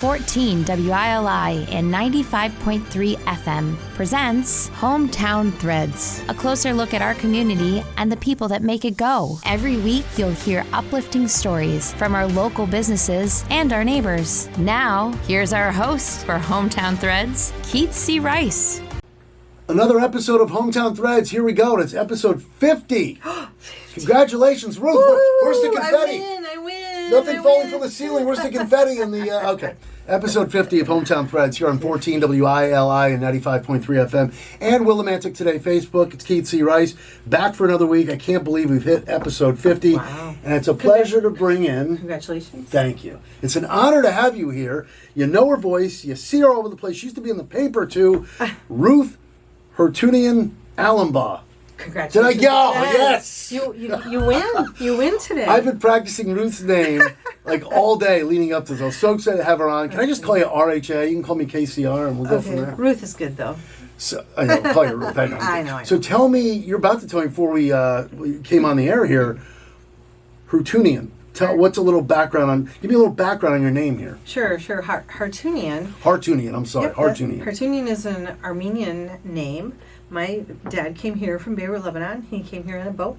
14 WILI and 95.3 FM presents Hometown Threads, a closer look at our community and the people that make it go. Every week, you'll hear uplifting stories from our local businesses and our neighbors. Now, here's our host for Hometown Threads, Keith C. Rice. Another episode of Hometown Threads. Here we go. It's episode 50. Congratulations, Ruth. Where's the confetti? I win. Nothing falling from the ceiling. Where's the confetti in the... Okay. Episode 50 of Hometown Threads here on 14 WILI and 95.3 FM and Willimantic Today Facebook. It's Keith C. Rice. Back for another week. I can't believe we've hit episode 50. Wow. And it's a pleasure to bring in... Congratulations. Thank you. It's an honor to have you here. You know her voice. You see her all over the place. She used to be in the paper, too. Ruth Hertunian Allenbaugh. Congratulations. Did I go? Yes. You win. You win today. I've been practicing Ruth's name like all day leading up to this. I was so excited to have her on. Can I just call you RHA? You can call me KCR and we'll go from there. Ruth is good, though. So, I know, call you Ruth. I know. I know. So tell me, you're about to tell me before we came on the air here, Hertunian. What's a little background on, give me a little background on your name here. Sure. Hartunian. Hartunian, I'm sorry. Yep, Hartunian. Hartunian is an Armenian name. My dad came here from Beirut, Lebanon. He came here on a boat,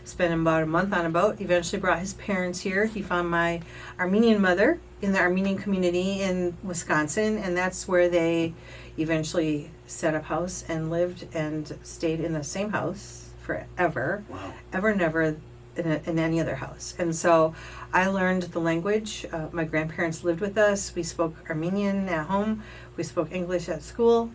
spent about a month on a boat, eventually brought his parents here. He found my Armenian mother in the Armenian community in Wisconsin, and that's where they eventually set up house and lived and stayed in the same house forever. Wow. Ever, never in any other house. And so I learned the language. My grandparents lived with us. We spoke Armenian at home. We spoke English at school.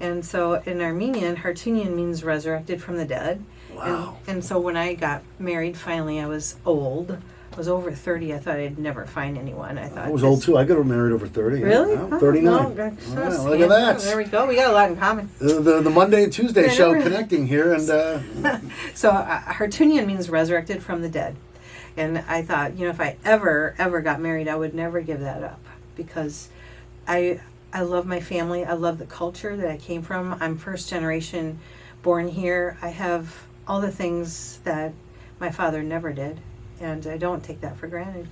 And so in Armenian, Hartunian means resurrected from the dead. Wow. And so when I got married, finally, I was old. I was over 30. I thought I'd never find anyone. I was old too. I got married over 30. Really? Yeah, 39. Well, Wow, look at that. There we go. We got a lot in common. The Monday and Tuesday show connecting here. And So Hartunian means resurrected from the dead. And I thought, if I ever got married, I would never give that up because I love my family. I love the culture that I came from. I'm first generation born here. I have all the things that my father never did, and I don't take that for granted.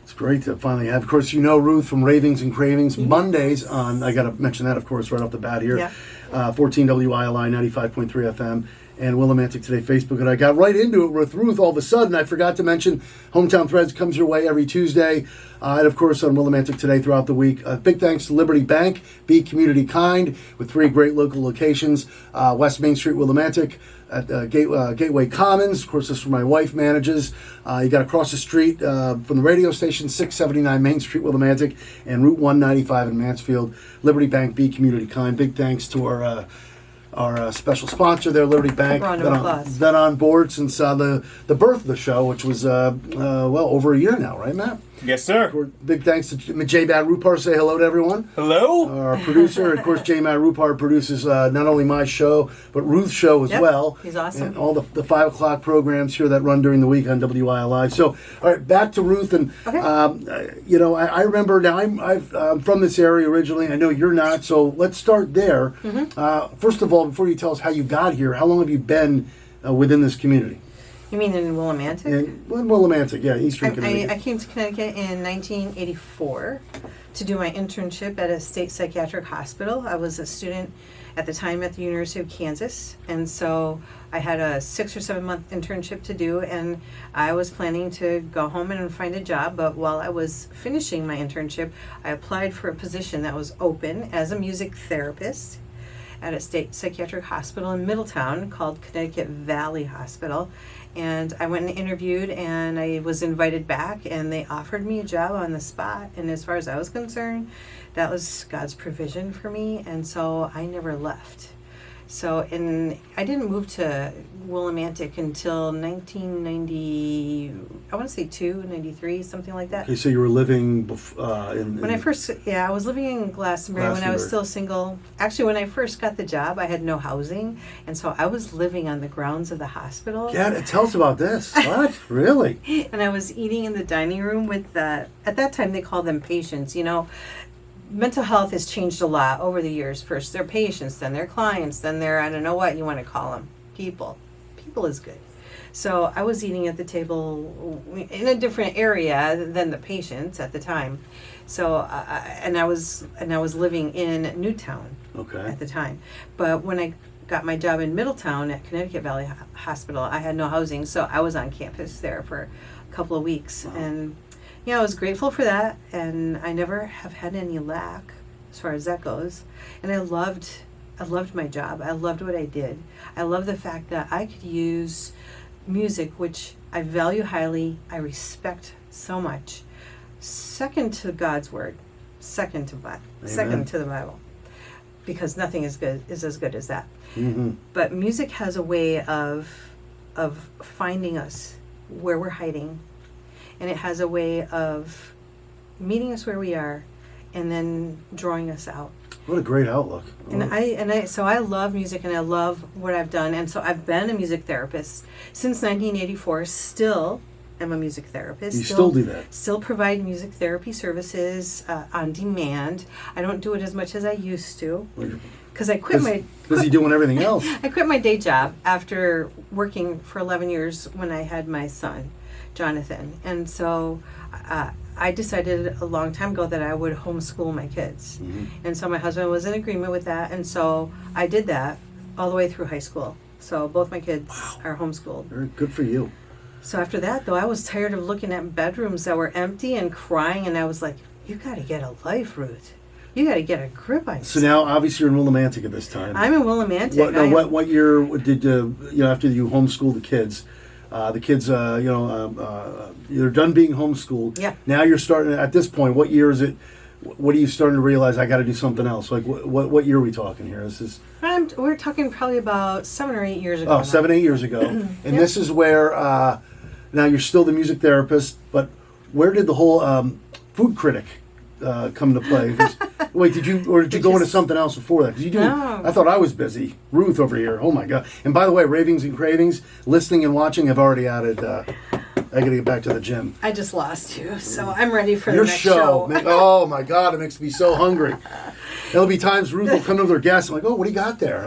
It's great to finally have. Of course, you know Ruth from Ravings and Cravings. Yes. Mondays on, I got to mention that, of course, right off the bat here. Yeah. 14 WILI, 95.3 FM. And Willimantic Today Facebook. And I got right into it with Ruth all of a sudden. I forgot to mention Hometown Threads comes your way every Tuesday. And of course on Willimantic Today throughout the week. Big thanks to Liberty Bank, Be Community Kind, with 3 great local locations. West Main Street, Willimantic, at Gateway Commons. Of course, this is where my wife manages. You got across the street from the radio station, 679 Main Street, Willimantic, and Route 195 in Mansfield. Liberty Bank, Be Community Kind. Big thanks to our special sponsor there, Liberty Bank, been on board since the birth of the show, which was over a year now, right, Matt? Yes, sir. Big thanks to J. Matt Rupar. Say hello to everyone. Hello. Our producer, of course, J. Matt Rupar produces not only my show, but Ruth's show as well. He's awesome. And all the 5 o'clock programs here that run during the week on WILI. So, all right, back to Ruth. And, okay. I remember now, I'm from this area originally. I know you're not, so let's start there. Mm-hmm. First of all, before you tell us how you got here, how long have you been within this community? You mean in Willimantic? In Willimantic, yeah, Eastern Connecticut. I came to Connecticut in 1984 to do my internship at a state psychiatric hospital. I was a student at the time at the University of Kansas, and so I had a 6 or 7 month internship to do, and I was planning to go home and find a job, but while I was finishing my internship, I applied for a position that was open as a music therapist at a state psychiatric hospital in Middletown called Connecticut Valley Hospital. And I went and interviewed, and I was invited back, and they offered me a job on the spot. And as far as I was concerned, that was God's provision for me, and so I never left. So, I didn't move to Willimantic until 1990, I want to say 93, something like that. Okay, so you were living I was living in Glastonbury when I was still single. Actually, when I first got the job, I had no housing, and so I was living on the grounds of the hospital. Yeah, tell us about this. What? Really? And I was eating in the dining room with at that time they called them patients, mental health has changed a lot over the years. First they're patients, then they're clients, then they're, I don't know what you want to call them, people. People is good. So I was eating at the table in a different area than the patients at the time. So I was living in Newtown at the time. But when I got my job in Middletown at Connecticut Valley Hospital, I had no housing, so I was on campus there for a couple of weeks. Wow. And I was grateful for that, and I never have had any lack as far as that goes. And I loved my job. I loved what I did. I love the fact that I could use music, which I value highly, I respect so much, second to God's word, second to the Bible, because nothing is as good as that. Mm-hmm. But music has a way of finding us where we're hiding, and it has a way of meeting us where we are, and then drawing us out. What a great outlook. So I love music, and I love what I've done, and so I've been a music therapist since 1984. Still am a music therapist. You still do that? Still provide music therapy services on demand. I don't do it as much as I used to because I quit my busy doing everything else. I quit my day job after working for 11 years when I had my son, Jonathan, and so I decided a long time ago that I would homeschool my kids. Mm-hmm. And so my husband was in agreement with that, and so I did that all the way through high school. So both my kids are homeschooled. Very good for you. So after that, though, I was tired of looking at bedrooms that were empty and crying, and I was like, you got to get a life, Ruth. You got to get a grip on yourself. So now, obviously, you're in Willimantic at this time. I'm in Willimantic. What year did after you homeschooled the kids? You're done being homeschooled. Yeah. Now you're starting. At this point, what year is it? What are you starting to realize? I got to do something else. Like what year are we talking here? Is this? We're talking probably about 7 or 8 years ago. Oh, 7, 8 years ago. And this is where now you're still the music therapist, but where did the whole food critic come into play? Wait, did you go into something else before that? 'Cause you do. No. I thought I was busy. Ruth over here. Oh my God! And by the way, Ravings and Cravings, listening and watching have already added. I got to get back to the gym. I just lost you, so I'm ready for Your the next show. Oh my God! It makes me so hungry. There'll be times Ruth will come to their guests. I'm like, oh, what do you got there?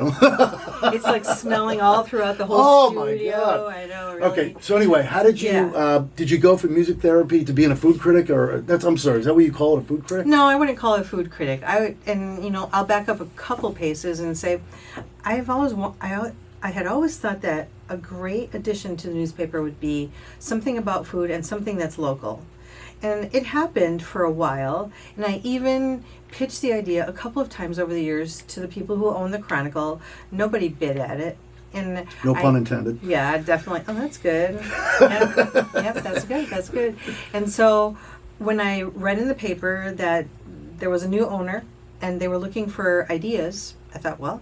It's like smelling all throughout the whole studio. My God. I know. Really. Okay, so anyway, how did you did you go from music therapy to being a food critic, or I'm sorry, is that what you call it, a food critic? No, I wouldn't call it a food critic. I'll back up a couple paces and say, I had always thought that a great addition to the newspaper would be something about food and something that's local. And it happened for a while, and I even pitched the idea a couple of times over the years to the people who own the Chronicle. Nobody bid at it. And No pun intended. Yeah, definitely. Oh, that's good. Yep, that's good. And so when I read in the paper that there was a new owner and they were looking for ideas, I thought, well,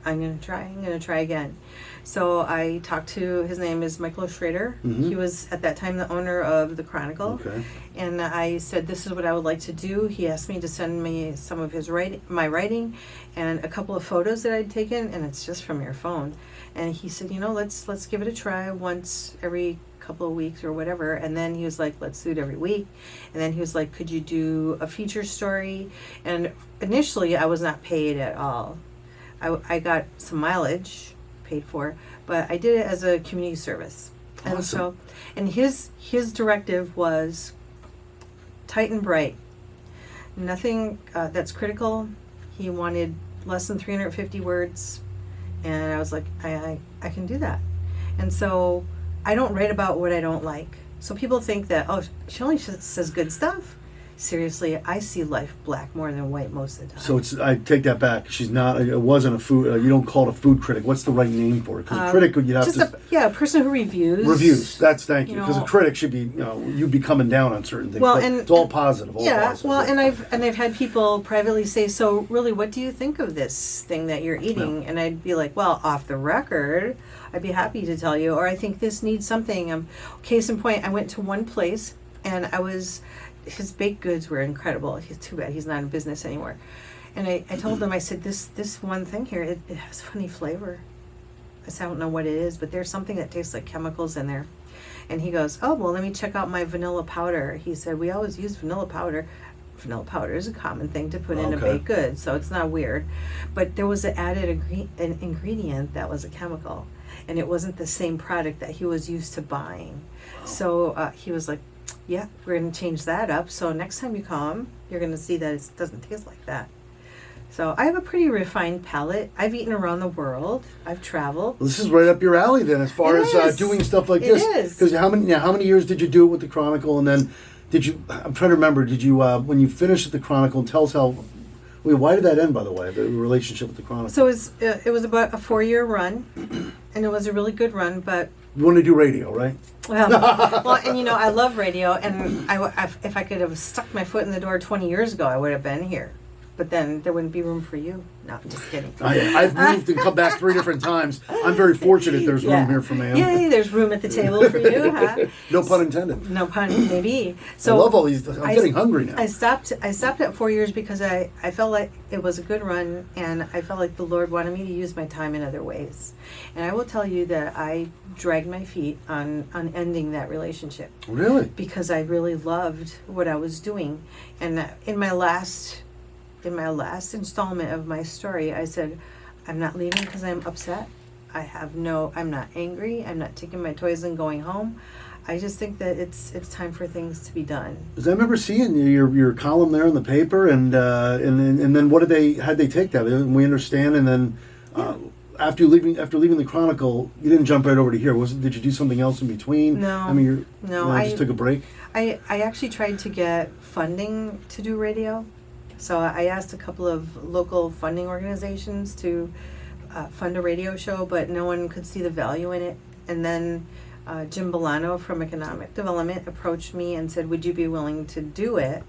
I'm going to try again. So I talked to, his name is Michael Schrader. Mm-hmm. He was at that time the owner of the Chronicle. Okay. And I said, this is what I would like to do. He asked me to send me some of my writing and a couple of photos that I'd taken, and it's just from your phone. And he said, let's give it a try once every couple of weeks or whatever. And then he was like, let's do it every week. And then he was like, could you do a feature story? And initially I was not paid at all. I got some mileage paid for, but I did it as a community service. Awesome. And so, and his directive was tight and bright. Nothing that's critical. He wanted less than 350 words, and I was like, I can do that. And so I don't write about what I don't like. So people think that, oh, she only says good stuff. Seriously, I see life black more than white most of the time. So I take that back. She's not. It wasn't a food. You don't call it a food critic. What's the right name for it? Because a critic, you'd have a person who reviews. Reviews. Thank you. Because a critic should be. You'd be coming down on certain things. Well, but and it's all positive. Positive. Well, and I've had people privately say, so really, what do you think of this thing that you're eating? Yeah. And I'd be like, well, off the record, I'd be happy to tell you, or I think this needs something. Case in point, I went to one place, and his baked goods were incredible. He's too bad he's not in business anymore. And I told him, I said, this one thing here, it has funny flavor. I said, I don't know what it is, but there's something that tastes like chemicals in there. And he goes, oh, well, let me check out my vanilla powder. He said, we always use vanilla powder. Vanilla powder is a common thing to put in a baked good, so it's not weird. But there was an added ingredient that was a chemical. and it wasn't the same product that he was used to buying. So he was like, yeah, we're going to change that up. So next time you come, you're going to see that it doesn't taste like that. So I have a pretty refined palate. I've eaten around the world. I've traveled. Well, this is right up your alley then, as far as doing stuff like this. It is. Because how many years did you do it with the Chronicle, and then did you? I'm trying to remember. Did you when you finished at the Chronicle? Tell us how. Wait, why did that end? By the way, the relationship with the Chronicle. So it was about a 4-year run, and it was a really good run. But you want to do radio, right? well, and you know, I love radio, and if I could have stuck my foot in the door 20 years ago, I would have been here. But then there wouldn't be room for you. No, I'm just kidding. I've moved and come back 3 different times. I'm very fortunate there's room here for me. Yay, there's room at the table for you, huh? No pun intended. No pun, maybe. So I love all these. I'm getting hungry now. I stopped at 4 years because I felt like it was a good run, and I felt like the Lord wanted me to use my time in other ways. And I will tell you that I dragged my feet on ending that relationship. Really? Because I really loved what I was doing. And in my last installment of my story, I said, I'm not leaving because I'm upset. I'm not angry. I'm not taking my toys and going home. I just think that it's time for things to be done. Because I remember seeing your column there in the paper, and then how'd they take that? We understand, and then after leaving the Chronicle, you didn't jump right over to here. Did you do something else in between? No. I mean, I just took a break. I actually tried to get funding to do radio. So I asked a couple of local funding organizations to fund a radio show, but no one could see the value in it. And then Jim Bolano from Economic Development approached me and said, would you be willing to do it?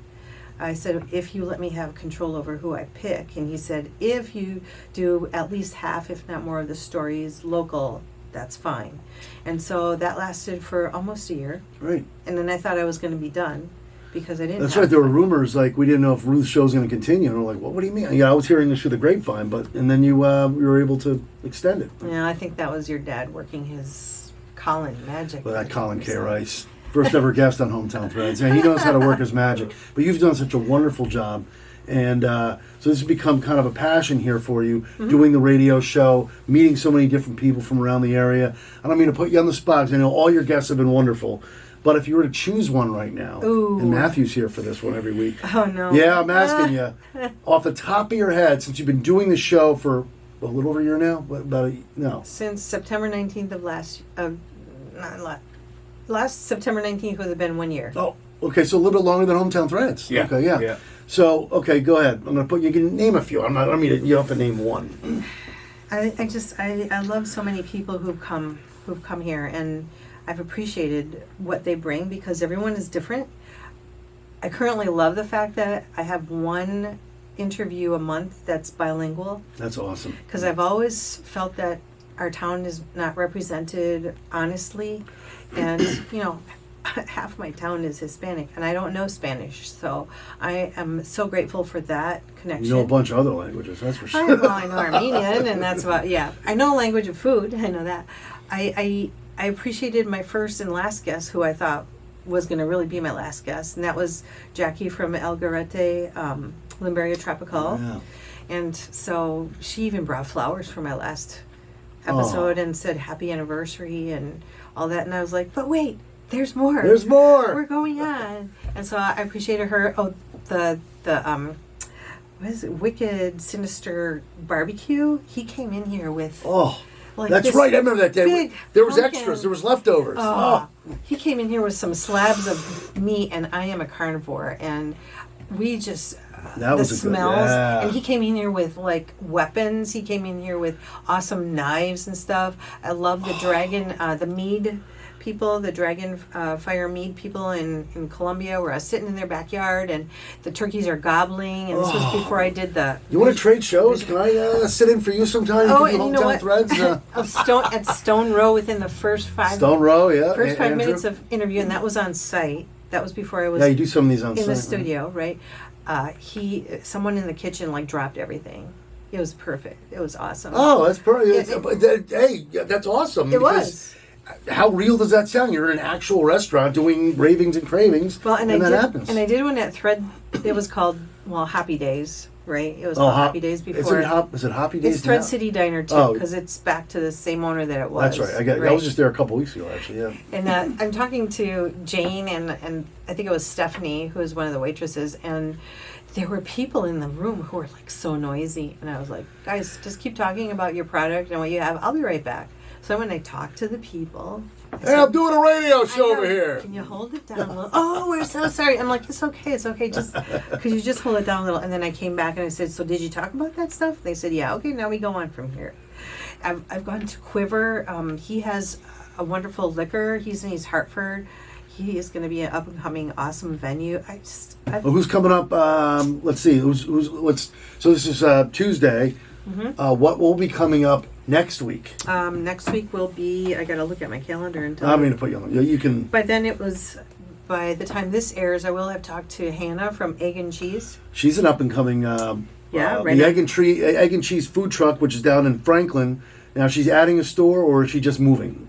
I said, if you let me have control over who I pick. And he said, if you do at least half, if not more, of the stories local, that's fine. And so that lasted for almost a year. Right. And then I thought I was going to be done. Because I didn't. That's right. There were rumors like we didn't know if Ruth's show was going to continue, and we're like, "Well, what do you mean?" Yeah, I was hearing this through the grapevine, and then you were able to extend it. Yeah, I think that was your dad working his Colin magic. Well, that Colin K. Rice, first ever guest on Hometown Threads. Yeah, he knows how to work his magic. But you've done such a wonderful job, and so this has become kind of a passion here for you, doing the radio show, meeting so many different people from around the area. I don't mean to put you on the spot, because I know all your guests have been wonderful. But if you were to choose one right now, and Matthew's here for this one every week. Oh, no. Yeah, I'm asking you, off the top of your head, since you've been doing the show for a little over a year now? Since September 19th of last September 19th would have been 1 year. Oh, okay, so a little bit longer than Hometown Threads. Yeah. Okay, yeah. So, okay, go ahead. I'm going to put you can name a few. I mean, you have to name one. I love so many people who've come here, and I've appreciated what they bring because everyone is different. I currently love the fact that I have one interview a month that's bilingual. That's awesome. Because I've always felt that our town is not represented honestly. And, you know, half my town is Hispanic, and I don't know Spanish. So I am so grateful for that connection. You know a bunch of other languages, that's for sure. I know Armenian, and that's about, I know language of food. I know that. I appreciated my first and last guest, who I thought was going to really be my last guest, and that was Jackie from El Garete, Limberia Tropical. Yeah. And so she even brought flowers for my last episode and said happy anniversary and all that. And I was like, but wait, there's more. There's more. We're going on. And so I appreciated her. Oh, the what is it? Wicked Sinister Barbecue. He came in here with. Oh. That's right. I remember that day. There was pumpkin. Extras. There was leftovers. He came in here with some slabs of meat, and I am a carnivore, and we just the smells. And he came in here with like weapons. He came in here with awesome knives and stuff. I love the dragon, the mead people, the dragon fire mead people in Colombia, where I was sitting in their backyard and the turkeys are gobbling. And this was before I did the. You want to trade shows? Can I sit in for you sometime? Oh, and you know what? Threads? At Stone Row within the first 5 Stone Row, yeah. First 5 minutes of interview, and that was on site. That was before I was. Yeah, you do some of these on site. In the studio, right? Someone in the kitchen like dropped everything. It was perfect. It was awesome. Oh, that's perfect. Hey, that's awesome. It was. How real does that sound? You're in an actual restaurant doing ravings and cravings, and that happens. And I did one at Thread. It was called well, Happy Days, right? It was called Happy Days before. Is it Happy Days? It's Thread City Diner too, because it's back to the same owner that it was. That's right. I was just there a couple weeks ago, actually. Yeah. And I'm talking to Jane and I think it was Stephanie, who was one of the waitresses, and there were people in the room who were like so noisy, and I was like, guys, just keep talking about your product and what you have. I'll be right back. So when I talked to the people, Hey, I'm doing a radio show over here. Can you hold it down a little? Oh, we're so sorry. I'm like, it's okay. Just, could you just hold it down a little? And then I came back and I said, so did you talk about that stuff? They said, yeah. Okay, now we go on from here. I've gone to Quiver. He has a wonderful liquor. He's in East Hartford. He is going to be an up and coming awesome venue. Well, who's coming up? Let's see. So this is Tuesday. Mm-hmm. What will be coming up next week? Next week will be. I got to look at my calendar and tell. I'm going to put you on. You can. By then it was. By the time this airs, I will have talked to Hannah from Egg and Cheese. She's an up and coming. Right the Egg and Cheese food truck, which is down in Franklin. Now she's adding a store, or is she just moving?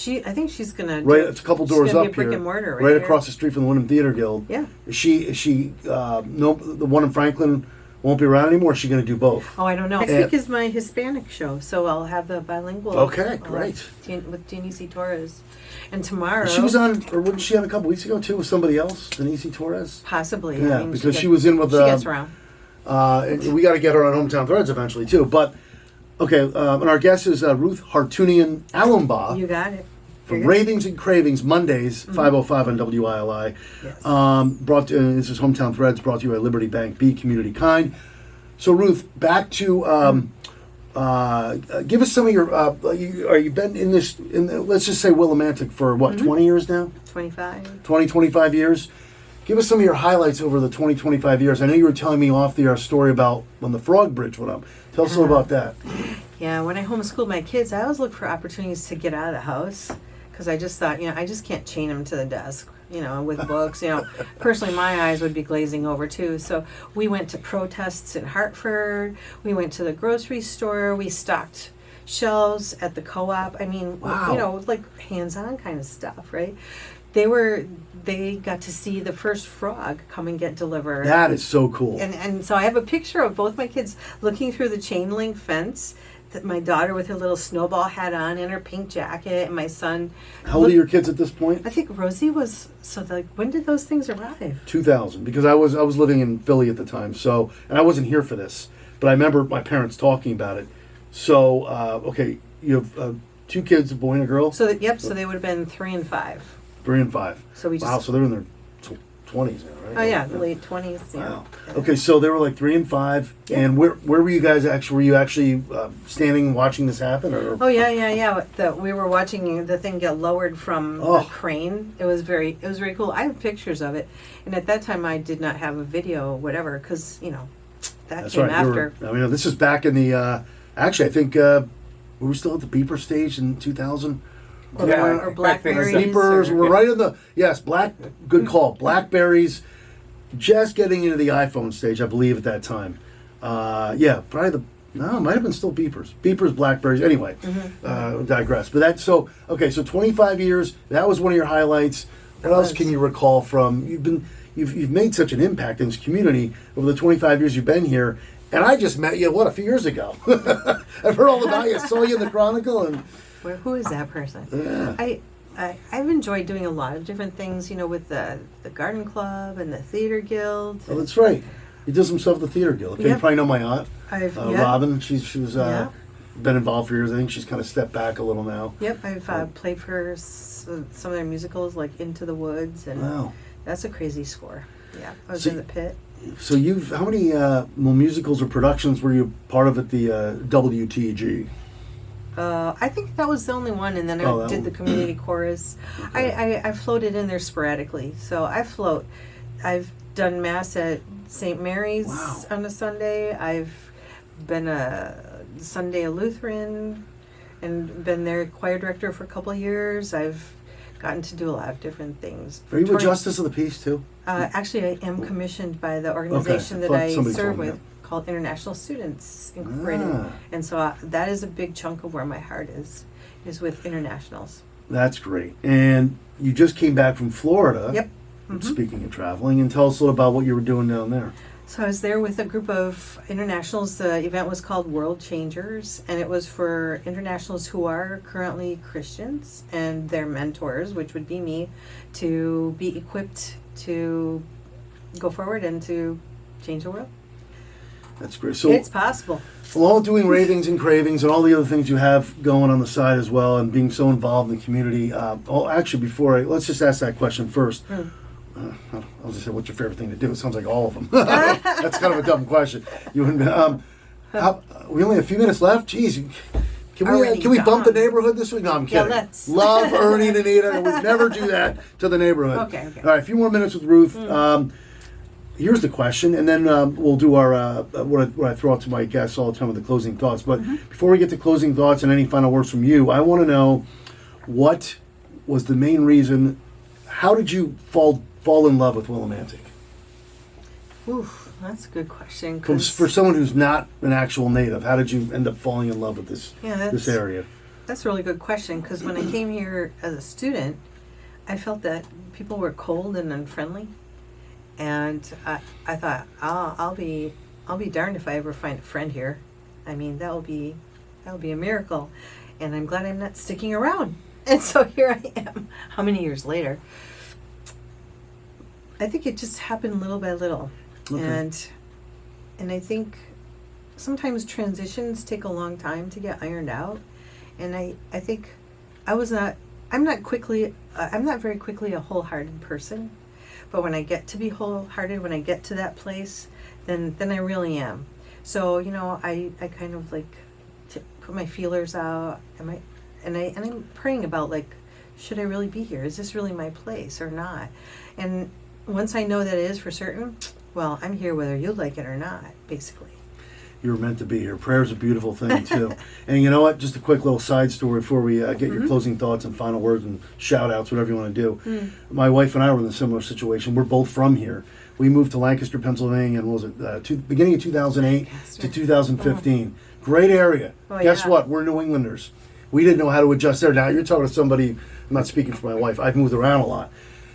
I think she's gonna. It's a couple doors up be a brick here, and mortar, right across the street from the Wyndham Theater Guild. Yeah. No, the one in Franklin won't be around anymore. Or is she going to do both? Oh, I don't know. Next week is my Hispanic show, so I'll have the bilingual. Okay, great. With Denise Torres, and tomorrow she was on, or wasn't she on a couple weeks ago too with somebody else, Denise Torres? Possibly. Yeah, because she was in with. She gets around. And we got to get her on Hometown Threads eventually too. But okay, and our guest is Ruth Hartunian Allenbaugh. You got it. From Ravings and Cravings, Mondays, 5:05 on WILI. Yes. This is Hometown Threads, brought to you by Liberty Bank. Be community kind. So Ruth, back to give us some of your. You've been in this? Let's just say Willimantic for what, 20 years now? 25 years. Give us some of your highlights over the 25 years. I know you were telling me off the story about when the Frog Bridge went up. Tell us a little about that. Yeah, when I homeschooled my kids, I always looked for opportunities to get out of the house. Because I just thought, I just can't chain them to the desk, with books. Personally, my eyes would be glazing over too. So we went to protests in Hartford. We went to the grocery store. We stocked shelves at the co-op. I mean, wow. Like hands-on kind of stuff, right? They got to see the first frog come and get delivered. That is so cool. And so I have a picture of both my kids looking through the chain link fence. My daughter with her little snowball hat on and her pink jacket, and my son. How old are your kids at this point? I think Rosie was. When did those things arrive? 2000, because I was living in Philly at the time. So, and I wasn't here for this, but I remember my parents talking about it. So, okay, you have 2 kids, a boy and a girl. So they would have been 3 and 5. 3 and 5. So we just. Wow, so they're in their 20s now, right? Oh yeah, the late 20s. Yeah. Wow. Okay, so they were like 3 and 5, and where were you guys actually? Were you actually standing watching this happen, or? Oh yeah. We were watching the thing get lowered from the crane. It was very cool. I have pictures of it, and at that time I did not have a video, whatever, because That's came right. after. This is back in the. Actually, I think we were still at the beeper stage in 2000. Or Blackberries. Beepers. We're right in the good call. Blackberries, just getting into the iPhone stage, I believe, at that time. Probably it might have been still beepers. Beepers, Blackberries. Anyway, digress. But that's so 25 years. That was one of your highlights. What else can you recall from? You've made such an impact in this community over the 25 years you've been here. And I just met you a few years ago. I've heard all about you. I saw you in the Chronicle and. Who is that person? Yeah. I've enjoyed doing a lot of different things, with the Garden Club and the Theater Guild. Oh, that's right. He does himself the Theater Guild. Okay, you probably know my aunt, Robin. She was been involved for years. I think she's kind of stepped back a little now. Yep, I've played for some of their musicals, like Into the Woods, and that's a crazy score. Yeah, I was in the pit. So how many musicals or productions were you part of at the WTG? I think that was the only one, and then I did the community chorus. Okay. I floated in there sporadically, so I float. I've done mass at St. Mary's on a Sunday. I've been a Sunday Lutheran, and been their choir director for a couple of years. I've gotten to do a lot of different things. Are you a Justice of the Peace too? Actually, I am commissioned by the organization that I serve with, called International Students Incorporated. And so that is a big chunk of where my heart is with internationals. That's great. And you just came back from Florida. Yep. Speaking of traveling, and tell us a little about what you were doing down there. So I was there with a group of internationals. The event was called World Changers, and it was for internationals who are currently Christians and their mentors, which would be me, to be equipped to go forward and to change the world. That's great. So It's possible. along with doing Ravings and Cravings and all the other things you have going on the side as well, and being so involved in the community, let's just ask that question first. I'll just say, what's your favorite thing to do? It sounds like all of them. That's kind of a dumb question. We only have a few minutes left. Jeez, can we bump the neighborhood this week? No, I'm kidding. Yeah, let's. Love Ernie and Anita, and we'd never do that to the neighborhood. Okay. All right, a few more minutes with Ruth. Here's the question, and then we'll do our what I throw out to my guests all the time with the closing thoughts. But before we get to closing thoughts and any final words from you, I want to know what was the main reason. How did you fall in love with Willimantic? Oof, that's a good question. For someone who's not an actual native, how did you end up falling in love with this area? That's a really good question, because when I came here as a student, I felt that people were cold and unfriendly. And I thought, I'll be darned if I ever find a friend here. I mean, that'll be a miracle. And I'm glad I'm not sticking around. And so here I am. How many years later? I think it just happened little by little. Okay. And I think sometimes transitions take a long time to get ironed out. And I think I'm not very quickly a wholehearted person. But when I get to be wholehearted, when I get to that place, then I really am. So, I kind of like put my feelers out. And I'm praying about, like, should I really be here? Is this really my place or not? And once I know that it is for certain, well, I'm here whether you like it or not, basically. You're meant to be here. Prayer's a beautiful thing, too. And you know what? Just a quick little side story before we get your closing thoughts and final words and shout-outs, whatever you want to do. My wife and I were in a similar situation. We're both from here. We moved to Lancaster, Pennsylvania, and beginning of 2008 to 2015. Great area. Guess what? We're New Englanders. We didn't know how to adjust there. Now, you're talking to somebody, I'm not speaking for my wife. I've moved around a lot.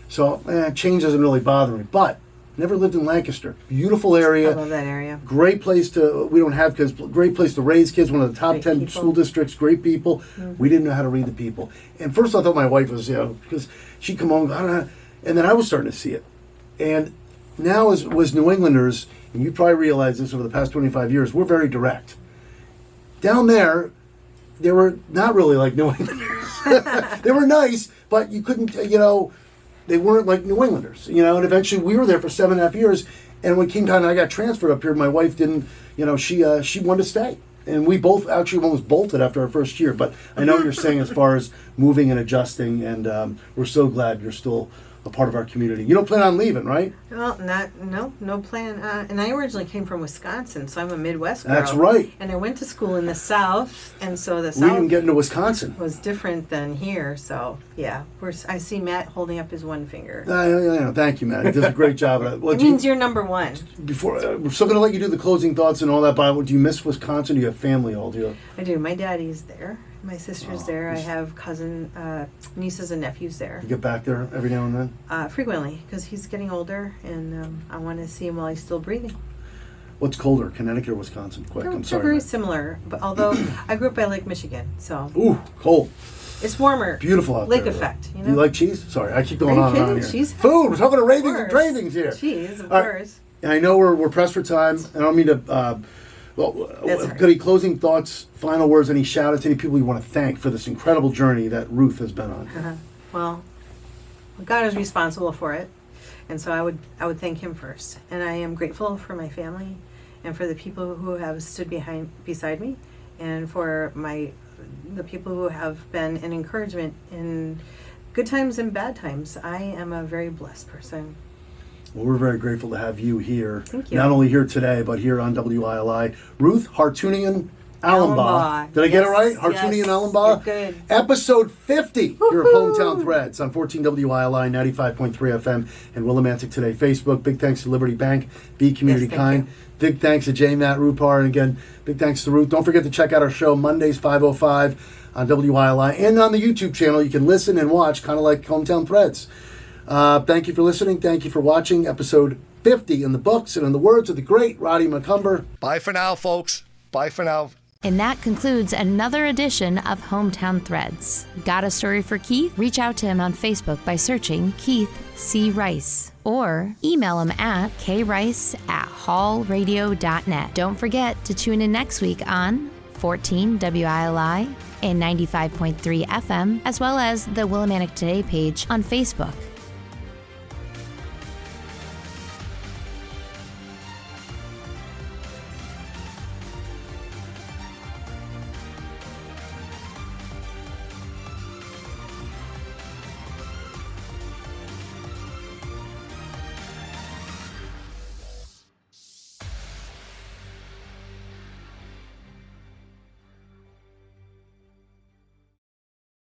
So, change doesn't really bother me. But never lived in Lancaster. Beautiful area. I love that area. Great place we don't have kids, great place to raise kids, one of the top Great 10 people. school districts, great people. We didn't know how to read the people. And first I thought my wife was, because she'd come home, I don't know, and then I was starting to see it. And now as New Englanders, and you probably realize this over the past 25 years, we're very direct. Down there, they were not really like New Englanders. They were nice, but you couldn't, they weren't like New Englanders, and eventually we were there for 7.5 years, and when it came time I got transferred up here, my wife didn't, she wanted to stay. And we both actually almost bolted after our first year, but I know what you're saying as far as moving and adjusting, and we're so glad you're still a part of our community. You don't plan on leaving, right? Well, no plan. And I originally came from Wisconsin, so I'm a Midwest girl. That's right. And I went to school in the South, and so the We South didn't get into Wisconsin. was different than here. So yeah, I see Matt holding up his one finger. Thank you, Matt. He does a great job at it. It means you're number one. Before we're still going to let you do the closing thoughts and all that, but do you miss Wisconsin? Do you have family all? I do. My daddy's there. My sister's there. I have nieces and nephews there. You get back there every now and then? Frequently, because he's getting older, and I want to see him while he's still breathing. What's colder, Connecticut or Wisconsin? Quick, I'm sorry. They're very similar, but although I grew up by Lake Michigan, so. Ooh, cold. It's warmer. Beautiful out Lake there. Lake effect, Do you like cheese? Sorry, I keep going on and on here. Cheese? Food! We're talking to ravings and cravings here. Cheese, of All course. Right. And I know we're pressed for time. I don't mean to... got any closing thoughts, final words, any shout-outs, any people you want to thank for this incredible journey that Ruth has been on? Well, God is responsible for it, and so I would thank Him first. And I am grateful for my family, and for the people who have stood beside me, and for the people who have been an encouragement in good times and bad times. I am a very blessed person. Well, we're very grateful to have you here. Thank you. Not only here today, but here on WILI. Ruth Hartunian Allenbaugh. Did I get it right? Hartunian Allenbaugh? You're good. Episode 50 here at Hometown Threads on 14 WILI, 95.3 FM, and Willimantic Today Facebook. Big thanks to Liberty Bank. Be community kind. You. Big thanks to J. Matt Rupar. And again, big thanks to Ruth. Don't forget to check out our show Mondays, 5:05 on WILI. And on the YouTube channel, you can listen and watch, kind of like Hometown Threads. Thank you for listening. Thank you for watching episode 50 in the books, and in the words of the great Roddy McCumber. Bye for now, folks. Bye for now. And that concludes another edition of Hometown Threads. Got a story for Keith? Reach out to him on Facebook by searching Keith C. Rice or email him at krice@hallradio.net. Don't forget to tune in next week on 14 WILI and 95.3 FM, as well as the Willimantic Today page on Facebook.